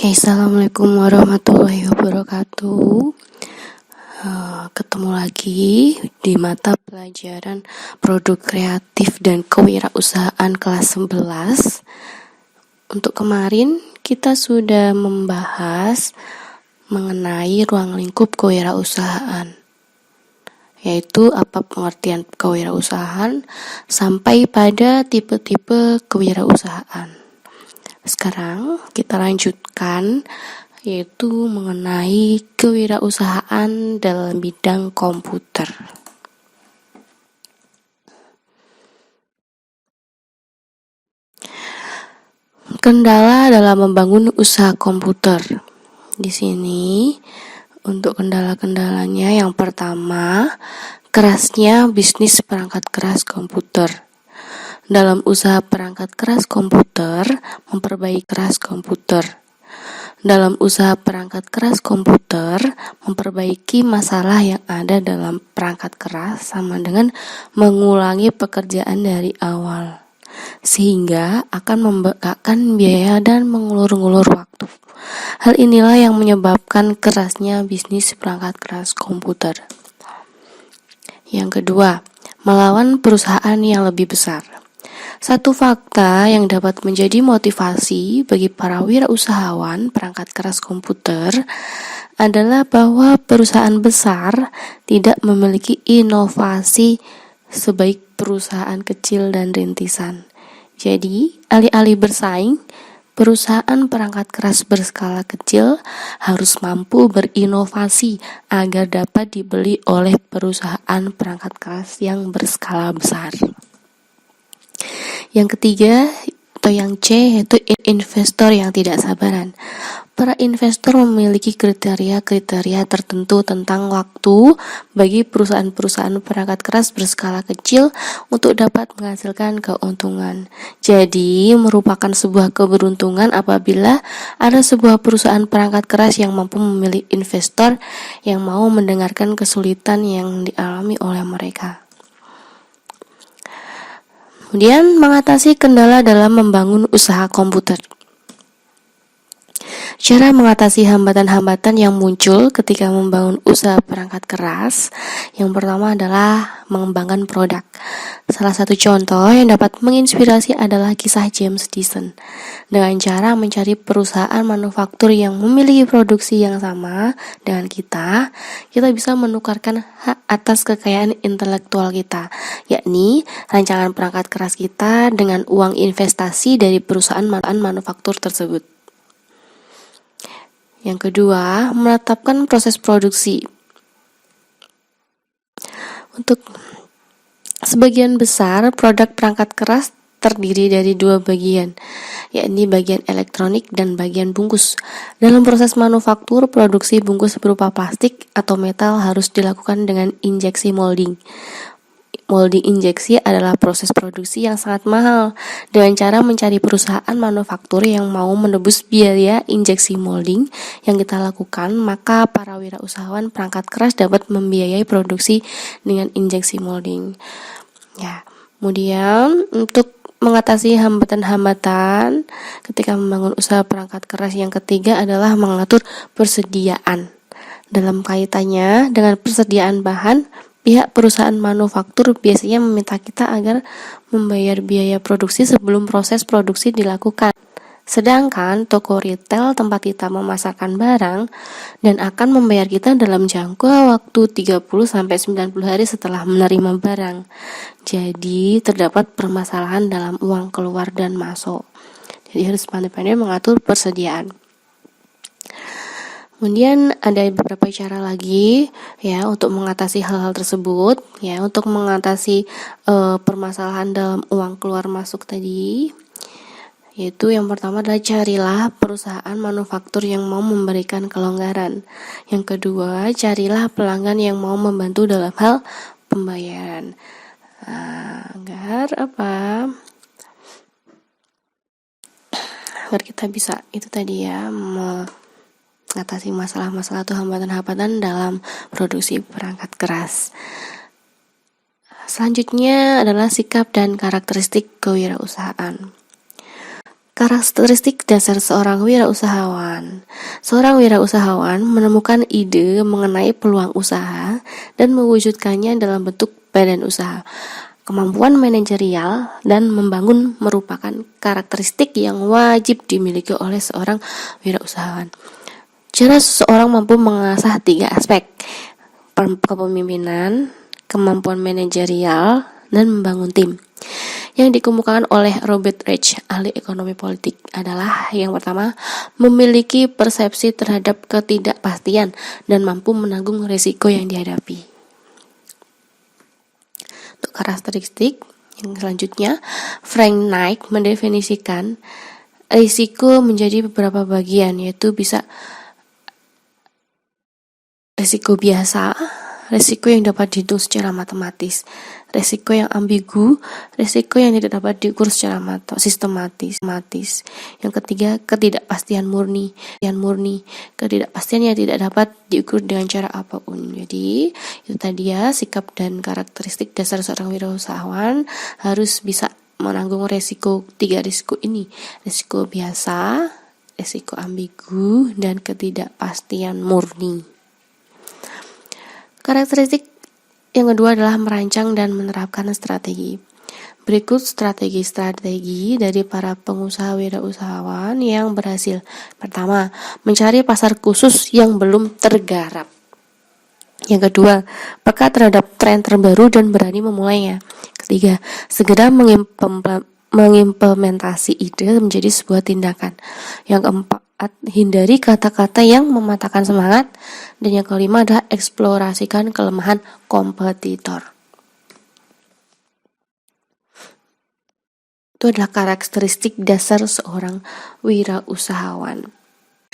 Oke, assalamualaikum warahmatullahi wabarakatuh. Ketemu lagi di mata pelajaran produk kreatif dan kewirausahaan kelas 11. Untuk kemarin kita sudah membahas mengenai ruang lingkup kewirausahaan, yaitu apa pengertian kewirausahaan sampai pada tipe-tipe kewirausahaan. Sekarang kita lanjutkan, yaitu mengenai kewirausahaan dalam bidang komputer. Kendala dalam membangun usaha komputer. Di sini untuk kendala-kendalanya yang pertama, kerasnya bisnis perangkat keras komputer. Dalam usaha perangkat keras komputer, memperbaiki keras komputer. Dalam usaha perangkat keras komputer, memperbaiki masalah yang ada dalam perangkat keras sama dengan mengulangi pekerjaan dari awal, sehingga akan membengkakkan biaya dan mengulur-ngulur waktu. Hal inilah yang menyebabkan kerasnya bisnis perangkat keras komputer. Yang kedua, melawan perusahaan yang lebih besar. Satu fakta yang dapat menjadi motivasi bagi para wirausahawan perangkat keras komputer adalah bahwa perusahaan besar tidak memiliki inovasi sebaik perusahaan kecil dan rintisan. Jadi, alih-alih bersaing, perusahaan perangkat keras berskala kecil harus mampu berinovasi agar dapat dibeli oleh perusahaan perangkat keras yang berskala besar. Yang ketiga, atau yang C, yaitu investor yang tidak sabaran. Para investor memiliki kriteria-kriteria tertentu tentang waktu bagi perusahaan-perusahaan perangkat keras berskala kecil untuk dapat menghasilkan keuntungan. Jadi, merupakan sebuah keberuntungan apabila ada sebuah perusahaan perangkat keras yang mampu memilih investor yang mau mendengarkan kesulitan yang dialami oleh mereka. Kemudian, mengatasi kendala dalam membangun usaha komputer. Cara mengatasi hambatan-hambatan yang muncul ketika membangun usaha perangkat keras, yang pertama adalah mengembangkan produk. Salah satu contoh yang dapat menginspirasi adalah kisah James Dyson. Dengan cara mencari perusahaan manufaktur yang memiliki produksi yang sama dengan kita bisa menukarkan hak atas kekayaan intelektual kita, yakni rancangan perangkat keras kita dengan uang investasi dari perusahaan manufaktur tersebut. Yang kedua, menetapkan proses produksi. Untuk sebagian besar produk perangkat keras terdiri dari dua bagian, yakni bagian elektronik dan bagian bungkus. Dalam proses manufaktur, produksi bungkus berupa plastik atau metal harus dilakukan dengan injeksi molding. Molding injeksi adalah proses produksi yang sangat mahal. Dengan cara mencari perusahaan manufaktur yang mau menebus biaya injeksi molding yang kita lakukan, maka para wirausahawan perangkat keras dapat membiayai produksi dengan injeksi molding. Kemudian untuk mengatasi hambatan-hambatan ketika membangun usaha perangkat keras, yang ketiga adalah mengatur persediaan. Dalam kaitannya dengan persediaan bahan, pihak perusahaan manufaktur biasanya meminta kita agar membayar biaya produksi sebelum proses produksi dilakukan. Sedangkan toko retail tempat kita memasarkan barang dan akan membayar kita dalam jangka waktu 30-90 hari setelah menerima barang. Jadi terdapat permasalahan dalam uang keluar dan masuk. Jadi harus pandai-pandai mengatur persediaan. Kemudian ada beberapa cara lagi ya untuk mengatasi hal-hal tersebut, ya, untuk mengatasi permasalahan dalam uang keluar masuk tadi. Yaitu yang pertama adalah carilah perusahaan manufaktur yang mau memberikan kelonggaran. Yang kedua, carilah pelanggan yang mau membantu dalam hal pembayaran. Agar kita bisa itu tadi ya, mengatasi masalah-masalah atau hambatan-hambatan dalam produksi perangkat keras. Selanjutnya adalah sikap dan karakteristik kewirausahaan. Karakteristik dasar seorang wirausahawan. Seorang wirausahawan menemukan ide mengenai peluang usaha dan mewujudkannya dalam bentuk badan usaha. Kemampuan manajerial dan membangun merupakan karakteristik yang wajib dimiliki oleh seorang wirausahawan. Cara seseorang mampu mengasah 3 aspek: kepemimpinan, kemampuan manajerial, dan membangun tim. Yang dikemukakan oleh Robert Reich, ahli ekonomi politik, adalah yang pertama, memiliki persepsi terhadap ketidakpastian dan mampu menanggung risiko yang dihadapi. Untuk karakteristik yang selanjutnya, Frank Knight mendefinisikan risiko menjadi beberapa bagian, yaitu bisa risiko biasa, risiko yang dapat dihitung secara matematis, risiko yang ambigu, risiko yang tidak dapat diukur secara sistematis. Yang ketiga, ketidakpastian murni, ketidakpastian yang tidak dapat diukur dengan cara apapun. Jadi, itu tadi ya sikap dan karakteristik dasar seorang wirausahawan harus bisa menanggung risiko 3 risiko ini. Risiko biasa, risiko ambigu, dan ketidakpastian murni. Karakteristik yang kedua adalah merancang dan menerapkan strategi. Berikut strategi-strategi dari para pengusaha wirausahawan yang berhasil. Pertama, mencari pasar khusus yang belum tergarap. Yang kedua, peka terhadap tren terbaru dan berani memulainya. Ketiga, segera mengimplementasi ide menjadi sebuah tindakan. Yang keempat, hindari kata-kata yang mematahkan semangat. Dan yang kelima adalah eksplorasikan kelemahan kompetitor. Itu adalah karakteristik dasar seorang wirausahawan.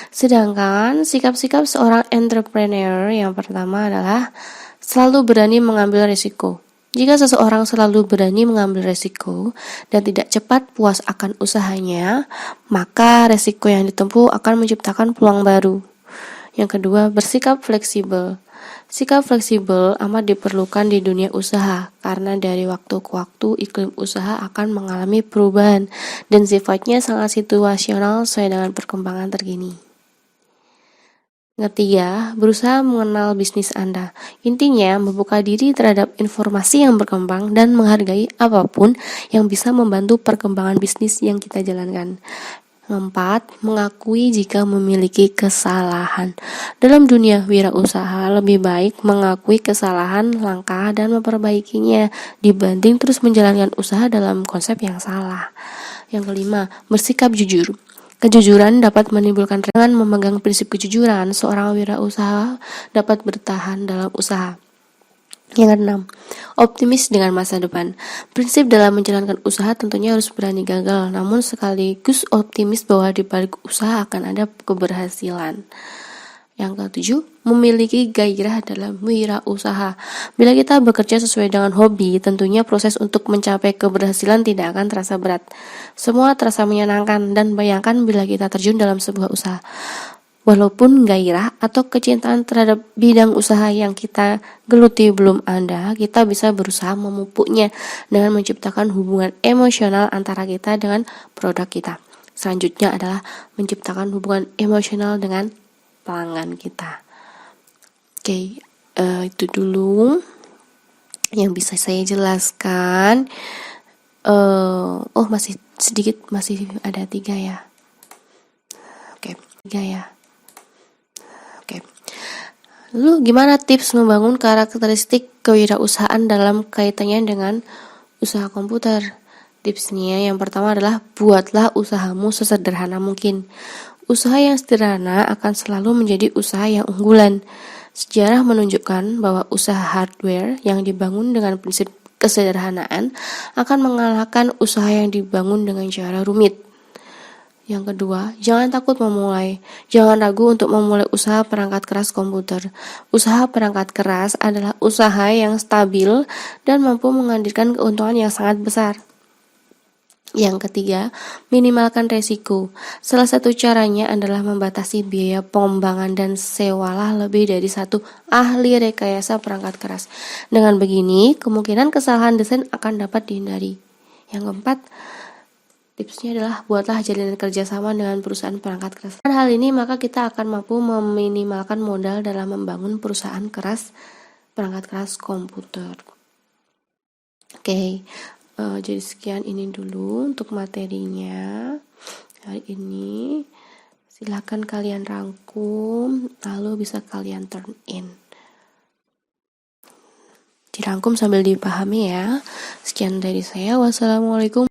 Sedangkan sikap-sikap seorang entrepreneur yang pertama adalah selalu berani mengambil risiko. Jika seseorang selalu berani mengambil risiko dan tidak cepat puas akan usahanya, maka risiko yang ditempuh akan menciptakan peluang baru. Yang kedua, bersikap fleksibel. Sikap fleksibel amat diperlukan di dunia usaha karena dari waktu ke waktu iklim usaha akan mengalami perubahan dan sifatnya sangat situasional sesuai dengan perkembangan terkini. Ketiga, berusaha mengenal bisnis Anda. Intinya, membuka diri terhadap informasi yang berkembang dan menghargai apapun yang bisa membantu perkembangan bisnis yang kita jalankan. 4. Mengakui jika memiliki kesalahan. Dalam dunia wirausaha, lebih baik mengakui kesalahan langkah dan memperbaikinya dibanding terus menjalankan usaha dalam konsep yang salah. Yang kelima, bersikap jujur. Kejujuran dapat menimbulkan dengan memegang prinsip kejujuran, seorang wirausaha dapat bertahan dalam usaha. Yang keenam, optimis dengan masa depan. Prinsip dalam menjalankan usaha tentunya harus berani gagal, namun sekaligus optimis bahwa di balik usaha akan ada keberhasilan. Yang ketujuh, memiliki gairah dalam wirausaha. Bila kita bekerja sesuai dengan hobi, tentunya proses untuk mencapai keberhasilan tidak akan terasa berat. Semua terasa menyenangkan dan bayangkan bila kita terjun dalam sebuah usaha. Walaupun gairah atau kecintaan terhadap bidang usaha yang kita geluti belum ada, kita bisa berusaha memupuknya dengan menciptakan hubungan emosional antara kita dengan produk kita. Selanjutnya adalah menciptakan hubungan emosional dengan pelanggan kita. Oke, itu dulu yang bisa saya jelaskan. Masih sedikit, masih ada 3 ya. Oke, 3 ya. Oke. Lalu gimana tips membangun karakteristik kewirausahaan dalam kaitannya dengan usaha komputer? Tipsnya yang pertama adalah buatlah usahamu sesederhana mungkin. Usaha yang sederhana akan selalu menjadi usaha yang unggulan. Sejarah menunjukkan bahwa usaha hardware yang dibangun dengan prinsip kesederhanaan akan mengalahkan usaha yang dibangun dengan cara rumit. Yang kedua, jangan takut memulai. Jangan ragu untuk memulai usaha perangkat keras komputer. Usaha perangkat keras adalah usaha yang stabil dan mampu menghadirkan keuntungan yang sangat besar. Yang ketiga, minimalkan resiko. Salah satu caranya adalah membatasi biaya pengembangan dan sewalah lebih dari 1 ahli rekayasa perangkat keras. Dengan begini, kemungkinan kesalahan desain akan dapat dihindari. Yang keempat, Tipsnya adalah buatlah jalinan kerjasama dengan perusahaan perangkat keras. Dengan hal ini maka kita akan mampu meminimalkan modal dalam membangun perusahaan perangkat keras komputer. Oke, jadi sekian ini dulu untuk materinya hari ini. Silakan kalian rangkum, lalu bisa kalian turn in. Dirangkum sambil dipahami ya. Sekian dari saya. Wassalamualaikum